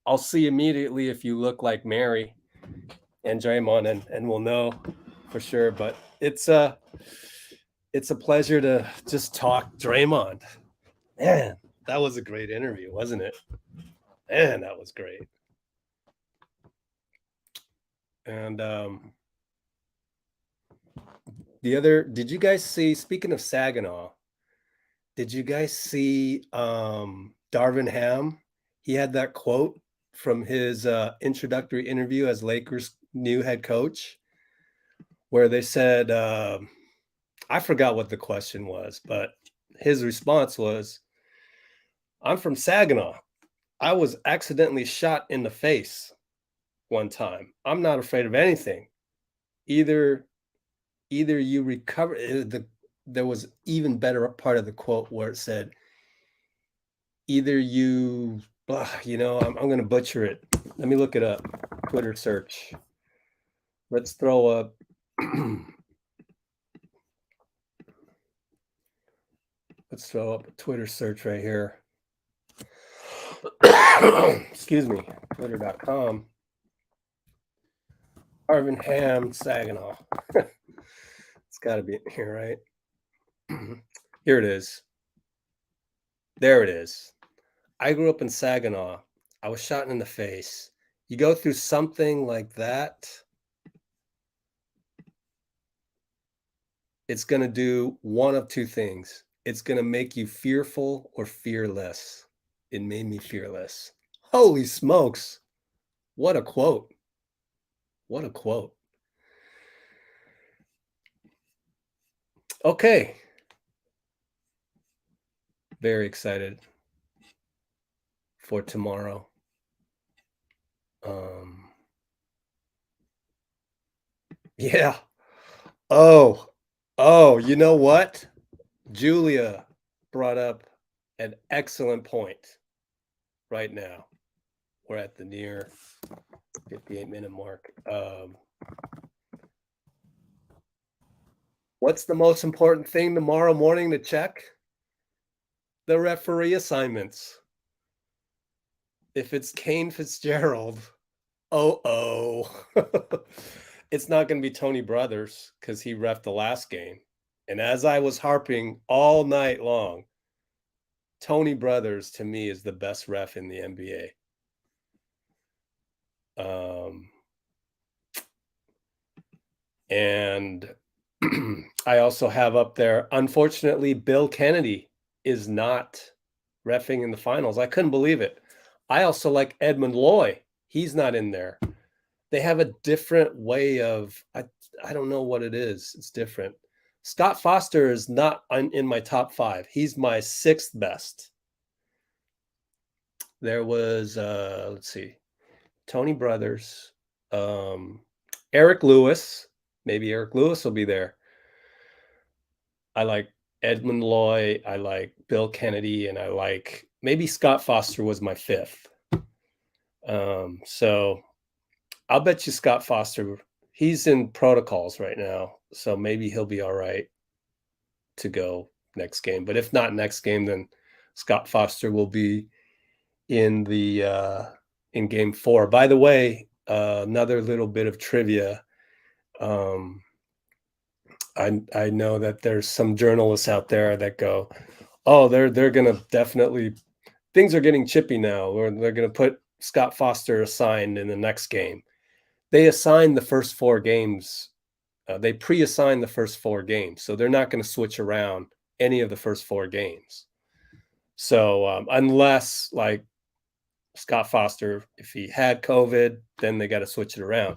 I'll see immediately if you look like Mary and Draymond, and we'll know for sure. But it's a pleasure to just talk Draymond. Man, that was a great interview, wasn't it? Man, that was great. And did you guys see, speaking of Saginaw, did you guys see Darvin Ham? He had that quote from his introductory interview as Lakers' new head coach, where they said, I forgot what the question was, but his response was, I'm from Saginaw. I was accidentally shot in the face one time. I'm not afraid of anything. Either you recover. There was even better part of the quote where it said, either you, I'm going to butcher it. Let me look it up. Twitter search. Let's throw up. Let's throw up a Twitter search right here. Excuse me. Twitter.com. Darvin Ham, Saginaw. It's got to be here, right? Here it is. There it is. I grew up in Saginaw. I was shot in the face. You go through something like that, it's going to do one of two things. It's going to make you fearful or fearless. It made me fearless. Holy smokes. What a quote. What a quote. Okay. Very excited for tomorrow. Yeah. Oh, you know what? Julia brought up an excellent point right now. We're at the near 58-minute mark. What's the most important thing tomorrow morning to check? The referee assignments. If it's Kane Fitzgerald, it's not going to be Tony Brothers because he reffed the last game. And as I was harping all night long, Tony Brothers to me is the best ref in the NBA. And I also have up there, unfortunately, Bill Kennedy is not reffing in the finals. I couldn't believe it. I also like Edmund Loy. He's not in there. They have a different way of, I don't know what it is. It's different. Scott Foster is not in my top 5. He's my 6th best. There was, let's see, Tony Brothers, Eric Lewis. Maybe Eric Lewis will be there. I like Edmund Loy. I like Bill Kennedy, and I like maybe Scott Foster was my fifth. So I'll bet you Scott Foster. He's in protocols right now, so maybe he'll be all right to go next game. But if not next game, then Scott Foster will be in the in game 4. By the way, another little bit of trivia. I know that there's some journalists out there that go, oh, they're gonna definitely, things are getting chippy now, or they're gonna put Scott Foster assigned in the next game. They assigned the first 4 games. They pre-assigned the first 4 games, so they're not going to switch around any of the first 4 games. So unless like Scott Foster, if he had COVID, then they got to switch it around.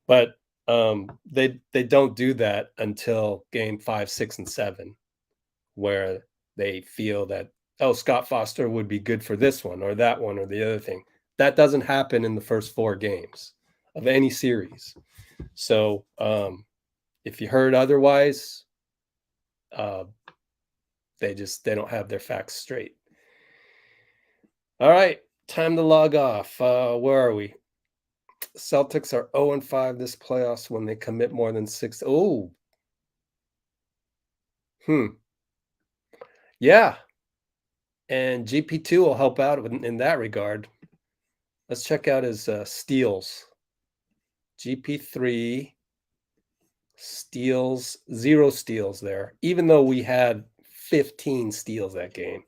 But they don't do that until game 5, 6, and 7, where they feel that, oh, Scott Foster would be good for this one or that one or the other thing. That doesn't happen in the first 4 games of any series. So if you heard otherwise, they don't have their facts straight. All right, time to log off. Where are we? Celtics are 0-5 this playoffs when they commit more than 6. Oh. Yeah. And GP2 will help out in that regard. Let's check out his steals. GP3 steals, 0 steals there, even though we had 15 steals that game.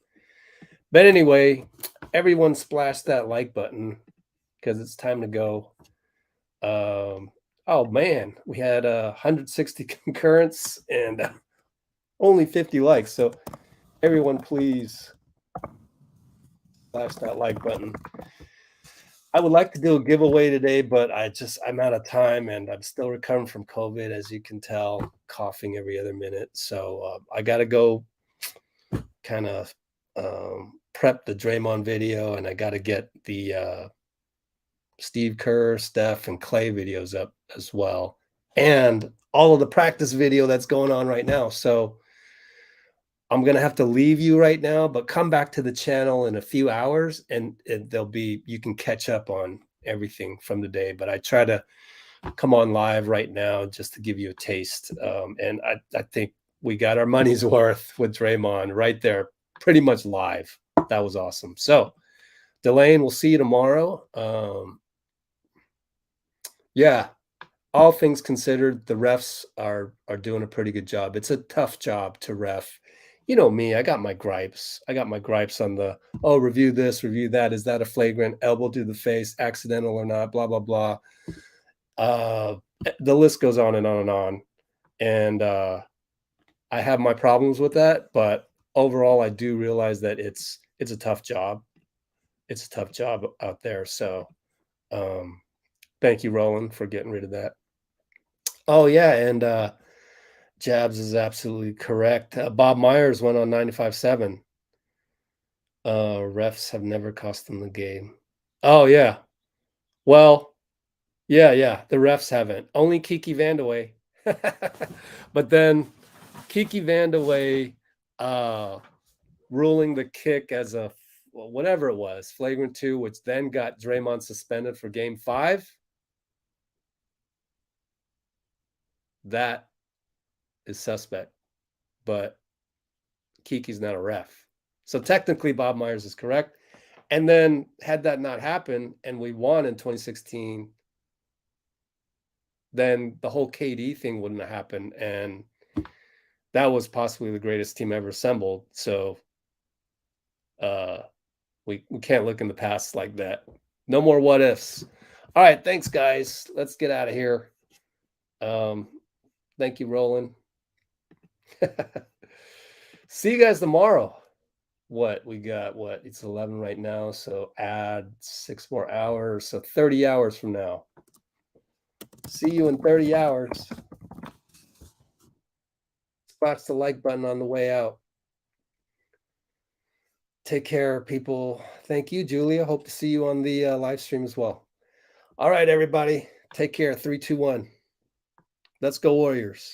But anyway, everyone splash that like button because it's time to go. Oh man, we had 160 concurrents and only 50 likes. So everyone, please splash that like button. I would like to do a giveaway today, but I'm out of time and I'm still recovering from COVID, as you can tell, coughing every other minute. So I got to go kind of prep the Draymond video, and I got to get the Steve Kerr, Steph, and Clay videos up as well, and all of the practice video that's going on right now. So I'm going to have to leave you right now, but come back to the channel in a few hours and you can catch up on everything from the day. But I try to come on live right now just to give you a taste. And I think we got our money's worth with Draymond right there, pretty much live. That was awesome. So Delane, we'll see you tomorrow. Yeah, all things considered, the refs are doing a pretty good job. It's a tough job to ref. You know me, I got my gripes. I got my gripes on the, oh, review this, review that. Is that a flagrant elbow to the face, accidental or not, blah, blah, blah. The list goes on and on and on. And I have my problems with that. But overall, I do realize that it's a tough job. It's a tough job out there. So thank you, Roland, for getting rid of that. Oh, yeah, and Jabs is absolutely correct. Bob Myers went on 95.7. Refs have never cost them the game. Oh, yeah. Well, yeah, the refs haven't. Only Kiki Vandeweghe. But then Kiki Vandeweghe ruling the kick as a, whatever it was, flagrant 2, which then got Draymond suspended for game 5. That is suspect, but Kiki's not a ref. So technically Bob Myers is correct. And then had that not happened and we won in 2016, then the whole KD thing wouldn't have happened. And that was possibly the greatest team ever assembled. So we can't look in the past like that. No more what ifs. All right, thanks guys. Let's get out of here. Thank you, Roland. See you guys tomorrow. What we got? What, it's 11 right now, so add 6 more hours, so 30 hours from now. See you in 30 hours. Splash the like button on the way out. Take care, people. Thank you, Julia. Hope to see you on the live stream as well. All right, everybody. Take care. 3, 2, 1. Let's go Warriors.